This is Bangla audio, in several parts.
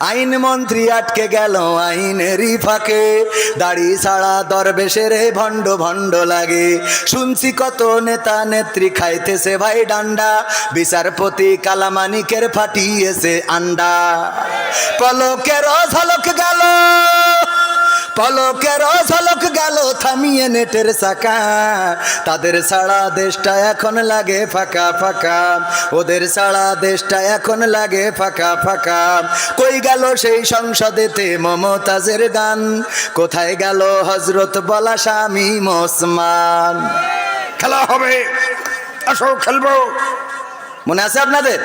আইন মন্ত্রী আটকে গেল আইনেরই ফাঁকে, দাড়ি ছাড়া দরবেশের ভণ্ড ভণ্ড লাগে। শুনছি কত নেতা নেত্রী খাইতেছে ভাই ডান্ডা, বিচারপতি কালামানিকের ফাটিয়েছে আন্ডা। পলকের ঝলক গেল, পলকের ঝলক গেল থামিয়ে নেটের চাকা। তাদের ছাড়া দেশটা এখন লাগে ফাঁকা ফাঁকা, ওদের ছাড়া দেশটা এখন লাগে ফাঁকা ফাঁকা। কই গেল সেই সংসদেতে মমতাজের গান, কোথায় গেল হজরত বলা শামীম ওসমান? খেলা হবে, আসো খেলবো, মনে আছে আপনাদের?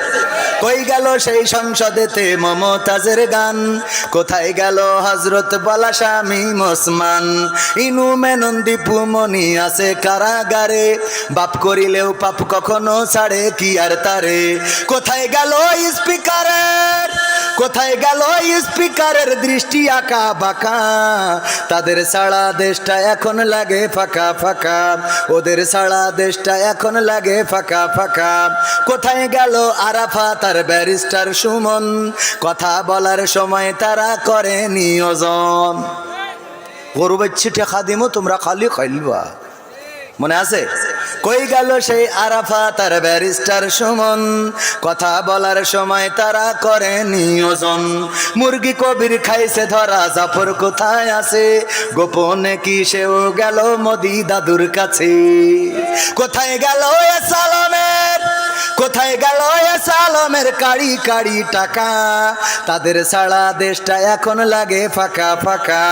কই গেল সেই সংসদেতে মমতাজের গান, কোথায় গেল হজরত বলা শামীম ওসমান? ইনু মেনন দীপু মনি আছে কারাগারে, বাপ করিলেও পাপ কখনো ছাড়ে কি আর তারে। কোথায় গেল স্পিকারের, কোথায় গেল স্পিকারের দৃষ্টি আঁকা বাঁকা? তাদের ছাড়া দেশটা এখন লাগে ফাঁকা ফাঁকা, ওদের ছাড়া দেশটা এখন লাগে ফাঁকা ফাঁকা। কোথায় গেল আরাফাত আর ব্যারিস্টার সুমন, কথা বলার সময় তারা করে নিয়োজন। গরু বাচ্চি টেকা দিমো তোমরা খালি খাইলবা, মনে আছে? কই গেল সেই আরাফাত আর ব্যারিস্টার সুমন, কথা বলার সময় তারা করে নিয়োজন। মুরগি কবির খাইছে ধরা, জাফর কোথায় আছে? গোপনে কি সেও গেল মোদি দাদুর কাছে? কোথায় গেল এ সালামের, কোথায় গেল এ সালামের কাড়ি কাড়ি টাকা? তাদের ছাড়া দেশটা এখন লাগে ফাঁকা ফাঁকা।